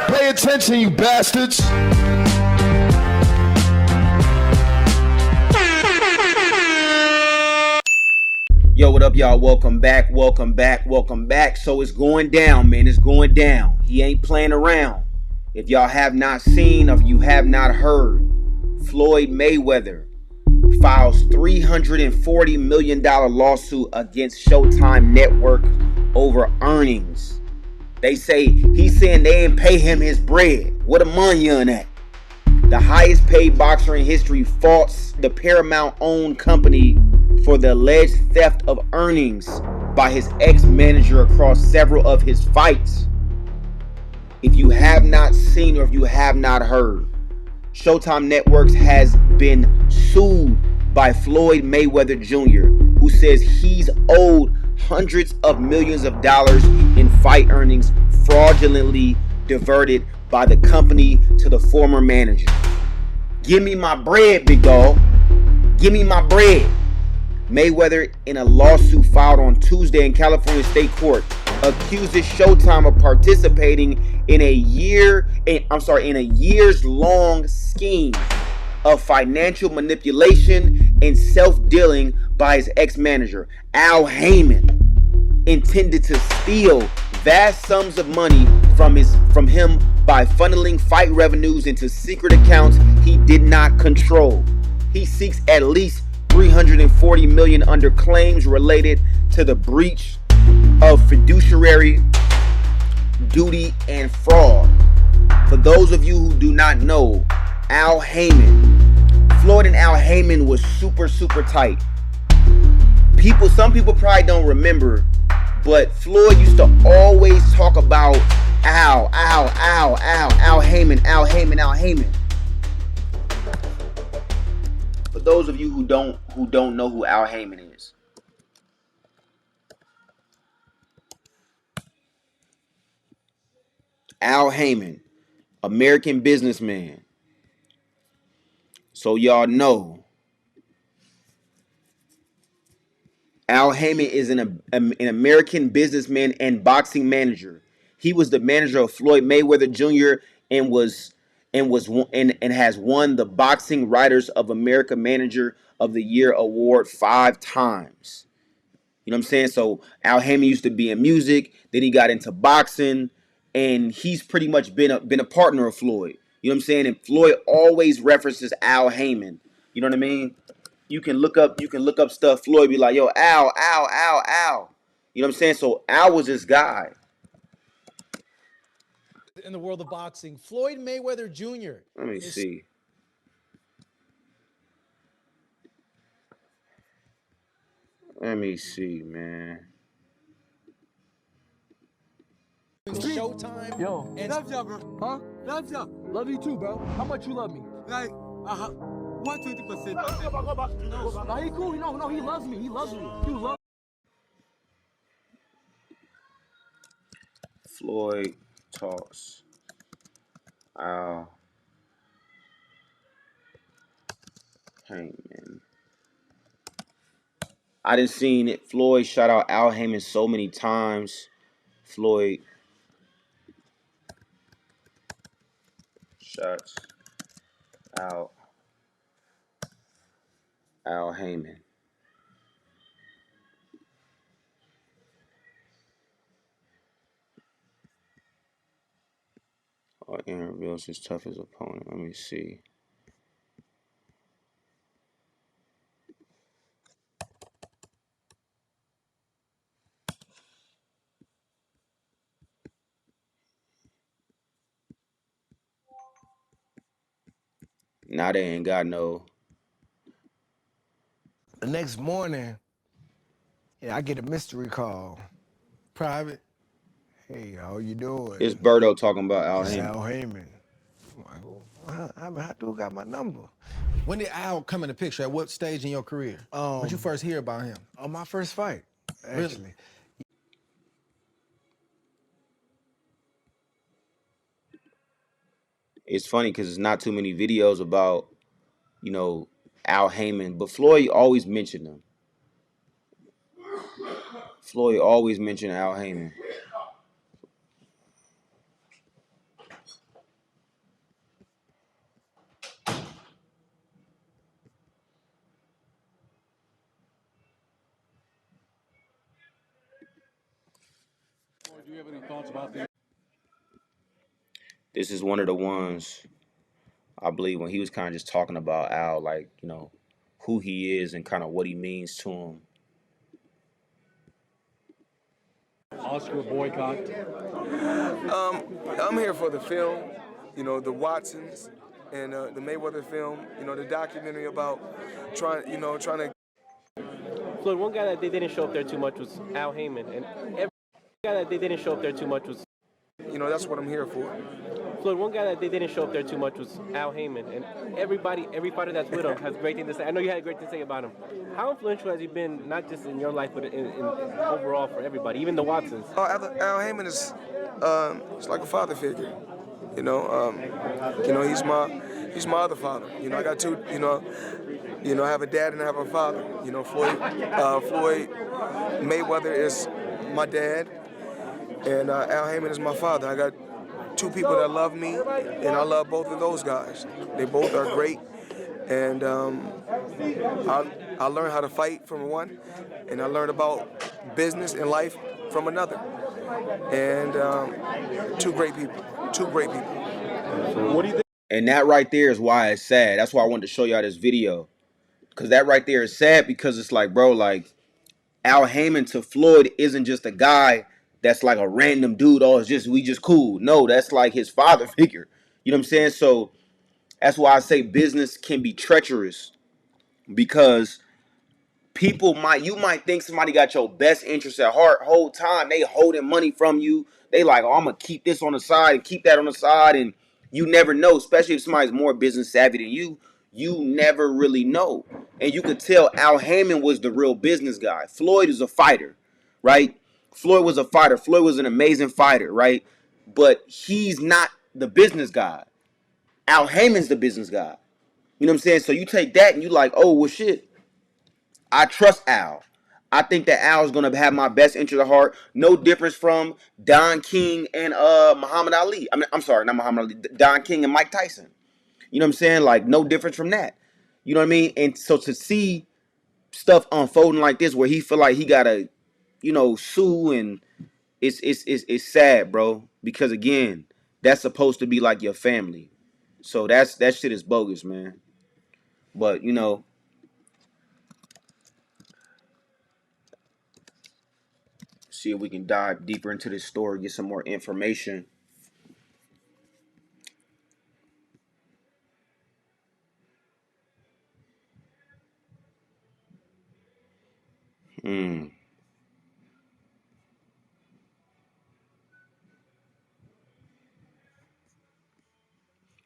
Pay attention, you bastards. Yo, what up, y'all? Welcome back, welcome back, welcome back. So it's going down, man. It's going down. He ain't playing around. If y'all have not seen, or if you have not heard, Floyd Mayweather files $340 million lawsuit against Showtime Network over earnings. They say he's saying they didn't pay him his bread. What a money on that. The highest paid boxer in history faults the Paramount-owned company for the alleged theft of earnings by his ex-manager across several of his fights. If you have not seen or if you have not heard, Showtime Networks has been sued by Floyd Mayweather Jr., who says he's owed hundreds of millions of dollars in fight earnings fraudulently diverted by the company to the former manager. Give me my bread, big dog. Give me my bread. Mayweather, in a lawsuit filed on Tuesday in California State Court, accuses Showtime of participating in a years-long scheme of financial manipulation and self-dealing by his ex-manager, Al Haymon, intended to steal vast sums of money from him by funneling fight revenues into secret accounts he did not control. He seeks at least $340 million under claims related to the breach of fiduciary duty and fraud. For those of you who do not know, Floyd and Al Haymon was super tight. Some people probably don't remember, but Floyd used to always talk about Al Haymon. For those of you who don't know who Al Haymon is, Al Haymon, American businessman. So y'all know, Al Haymon is an American businessman and boxing manager. He was the manager of Floyd Mayweather Jr. and has won the Boxing Writers of America Manager of the Year award 5 times. You know what I'm saying? So Al Haymon used to be in music, then he got into boxing, and he's pretty much been a partner of Floyd. You know what I'm saying? And Floyd always references Al Haymon. You know what I mean? You can look up stuff. Floyd be like, yo, Al. You know what I'm saying? So Al was this guy. In the world of boxing, Floyd Mayweather Jr. Let me see. Let me see, man. Showtime. Yo, love ya, bro. Huh? Love ya. Love you too, bro. How much you love me? Like, 120%. Go back. No, he cool. No, he loves me. He loves me. He loves. Floyd talks. Al Haymon. I done seen it. Floyd shout out Al Haymon so many times. Floyd shouts out Al Haymon. Aaron reveals his toughest opponent. Let me see. Now they ain't got no. The next morning, I get a mystery call. Private. Hey, how you doing? It's Berto talking about Al It's Haymon. Al Haymon. I'm like, how dude got my number? When did Al come in the picture? At what stage in your career? When did you first hear about him? On my first fight, actually. Really? It's funny because there's not too many videos about, Al Haymon, but Floyd always mentioned him. Floyd always mentioned Al Haymon. Do you have any thoughts about the? This is one of the ones I believe when he was kind of just talking about Al, like, you know, who he is and kind of what he means to him. Oscar boycott. I'm here for the film, you know, the Watsons and the Mayweather film, you know, the documentary about trying to. Floyd, one guy that they didn't show up there too much was Al Haymon, and every guy that they didn't show up there too much was You know, that's what I'm here for. Floyd. One guy that they didn't show up there too much was Al Haymon, and every fighter that's with him has great things to say. I know you had great things to say about him. How influential has he been, not just in your life, but in overall for everybody, even the Watsons? Al Haymon is he's like a father figure. He's my other father. You know, I got two. I have a dad and I have a father. You know, Floyd Mayweather is my dad, and Al Haymon is my father. I got two people that love me, and I love both of those guys. They both are great, and I learned how to fight from one, and I learned about business and life from another. And two great people. So what do you think? And that right there is why it's sad. That's why I wanted to show y'all this video. Because that right there is sad because it's like, bro, like, Al Haymon to Floyd isn't just a guy that's like a random dude. Oh, we just cool. No, that's like his father figure. You know what I'm saying? So that's why I say business can be treacherous, because you might think somebody got your best interest at heart. Whole time they holding money from you. They like, oh, I'm gonna keep this on the side and keep that on the side, and you never know. Especially if somebody's more business savvy than you, you never really know. And you could tell Al Haymon was the real business guy. Floyd is a fighter, right? Floyd was a fighter. Floyd was an amazing fighter, right? But he's not the business guy. Al Haymon's the business guy. You know what I'm saying? So you take that and you like, oh, well, shit. I trust Al. I think that Al is gonna have my best interest at heart. No difference from Don King and Muhammad Ali. I mean, I'm sorry, not Muhammad Ali. Don King and Mike Tyson. You know what I'm saying? Like, no difference from that. You know what I mean? And so to see stuff unfolding like this, where he feel like he gotta, sue, and it's sad, bro. Because again, that's supposed to be like your family. So that shit is bogus, man. But see if we can dive deeper into this story, get some more information.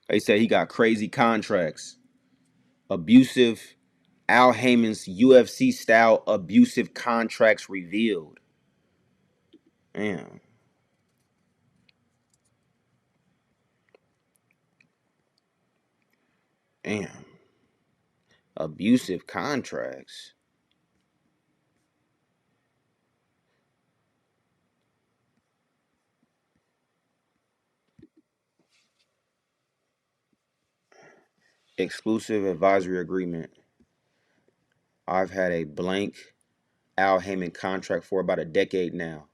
They said he got crazy contracts. Abusive. Al Haymon's UFC style abusive contracts revealed. Damn. Damn. Abusive contracts. Exclusive advisory agreement. I've had a blank Al Haymon contract for about a decade now.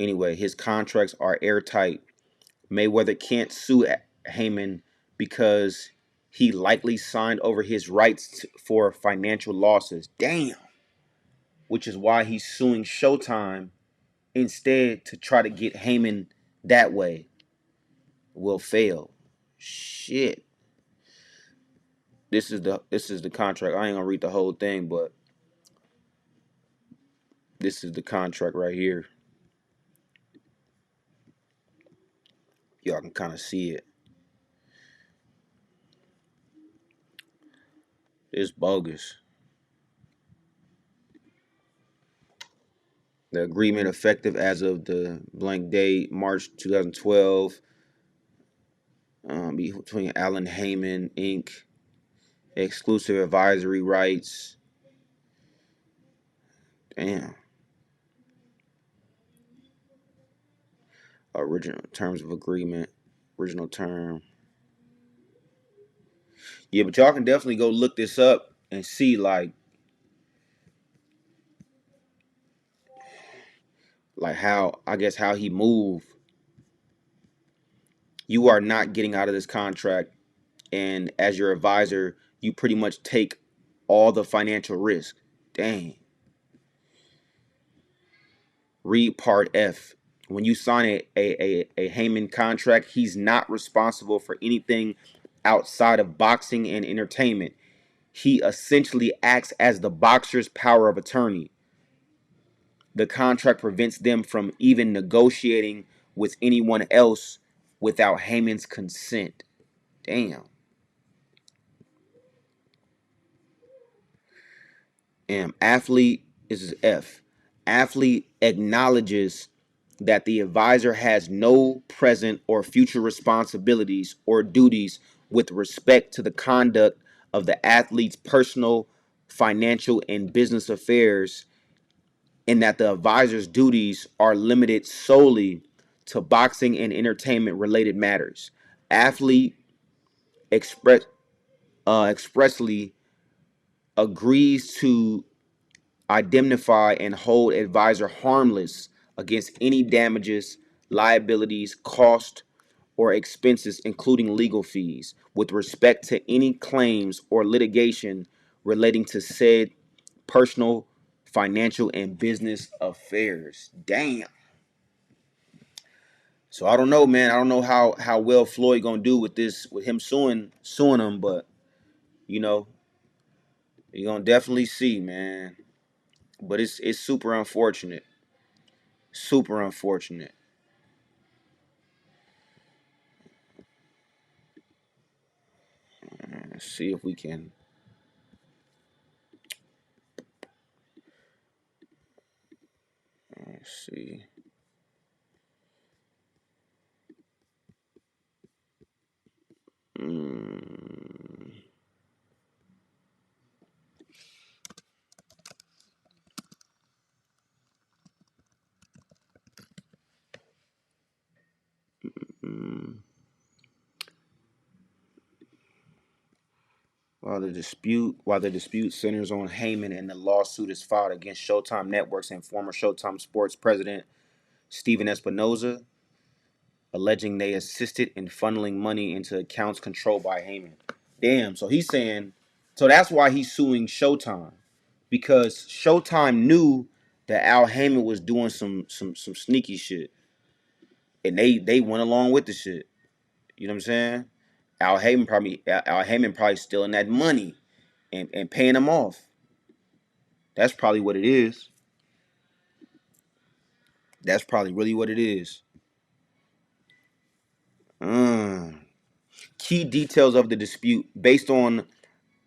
Anyway, his contracts are airtight. Mayweather can't sue Haymon because he likely signed over his rights for financial losses. Damn. Which is why he's suing Showtime instead, to try to get Haymon that way. Will fail. Shit. This is the contract. I ain't gonna read the whole thing, but this is the contract right here. Y'all can kind of see it. It's bogus. The agreement effective as of the blank date, March 2012, between Alan Haymon Inc. Exclusive advisory rights. Damn. Original terms of agreement. Original term. Yeah, but y'all can definitely go look this up and see, like, like how I guess how he moved. You are not getting out of this contract, and as your advisor, you pretty much take all the financial risk. Dang. Read Part F. When you sign a Haymon contract, he's not responsible for anything outside of boxing and entertainment. He essentially acts as the boxer's power of attorney. The contract prevents them from even negotiating with anyone else without Haymon's consent. Damn. Athlete is F. Athlete acknowledges that the advisor has no present or future responsibilities or duties with respect to the conduct of the athlete's personal, financial, and business affairs, and that the advisor's duties are limited solely to boxing and entertainment related matters. Athlete expressly agrees to indemnify and hold advisor harmless against any damages, liabilities, cost, or expenses, including legal fees, with respect to any claims or litigation relating to said personal, financial, and business affairs. Damn. So I don't know, man. I don't know how well Floyd gonna do with this, with him suing him, but you know, you're gonna definitely see, man. But it's super unfortunate. Super unfortunate. Let's see if we can. Let's see. Mm, mm. While the dispute centers on Haymon and the lawsuit is filed against Showtime Networks and former Showtime Sports president Steven Espinoza, alleging they assisted in funneling money into accounts controlled by Haymon. Damn, so he's saying, so that's why he's suing Showtime, because Showtime knew that Al Haymon was doing some sneaky shit, and they went along with the shit. You know what I'm saying? Al Haymon probably stealing that money and paying them off. That's probably what it is. That's probably really what it is. Mm. Key details of the dispute based on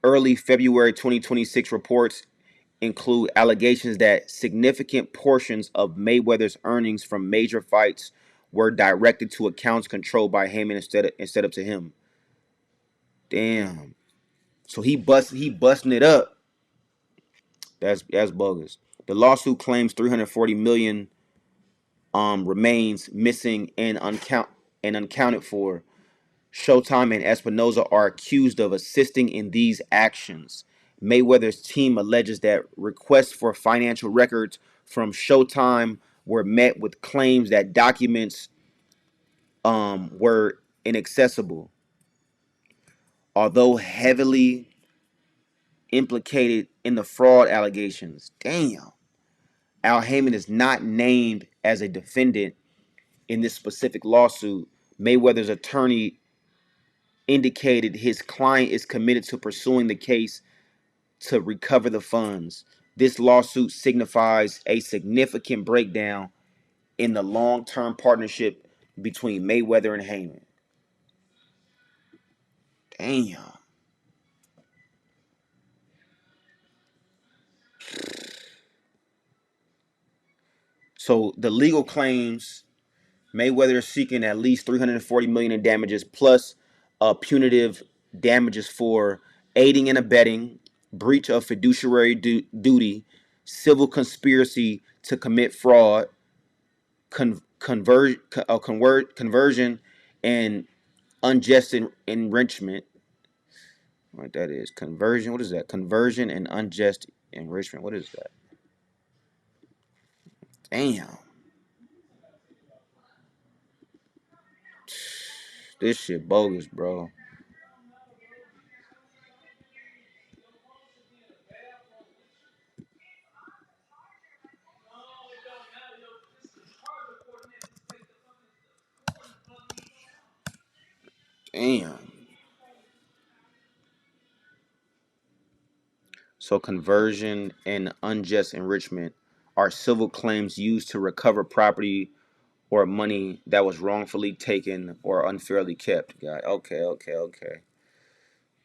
early February 2026 reports include allegations that significant portions of Mayweather's earnings from major fights were directed to accounts controlled by Haymon instead of to him. Damn. So he busting it up. That's bogus. The lawsuit claims 340 million remains missing and unaccounted for. Showtime and Espinoza are accused of assisting in these actions. Mayweather's team alleges that requests for financial records from Showtime were met with claims that documents were inaccessible. Although heavily implicated in the fraud allegations. Damn. Al Haymon is not named as a defendant in this specific lawsuit. Mayweather's attorney indicated his client is committed to pursuing the case to recover the funds. This lawsuit signifies a significant breakdown in the long-term partnership between Mayweather and Haymon. Damn. So the legal claims, Mayweather is seeking at least 340 million in damages plus punitive damages for aiding and abetting, breach of fiduciary duty, civil conspiracy to commit fraud, conversion, and unjust enrichment. What that is? Conversion. What is that? Conversion and unjust enrichment. What is that? Damn. This shit bogus, bro. Damn. So conversion and unjust enrichment are civil claims used to recover property or money that was wrongfully taken or unfairly kept. Guy, okay.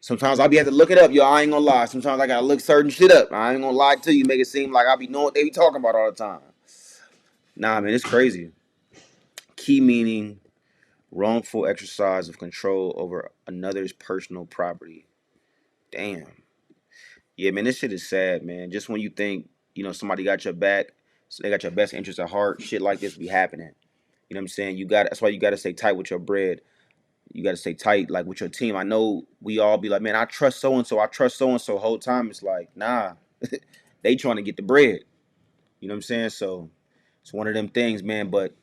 Sometimes I'll be have to look it up, yo. I ain't gonna lie. Sometimes I gotta look certain shit up. I ain't gonna lie to you, make it seem like I be knowing what they be talking about all the time. Nah, man, it's crazy. Key meaning: wrongful exercise of control over another's personal property. Damn. Yeah, man, this shit is sad, man. Just when you think, somebody got your back, so they got your best interest at heart, shit like this be happening. You know what I'm saying? That's why you gotta stay tight with your bread. You gotta stay tight, like with your team. I know we all be like, man, I trust so and so, I trust so and so. Whole time it's like, nah, they trying to get the bread. You know what I'm saying? So it's one of them things, man. But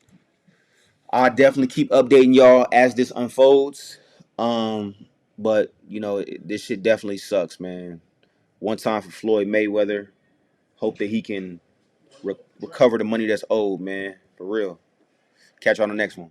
I'll definitely keep updating y'all as this unfolds. But this shit definitely sucks, man. One time for Floyd Mayweather. Hope that he can recover the money that's owed, man. For real. Catch you on the next one.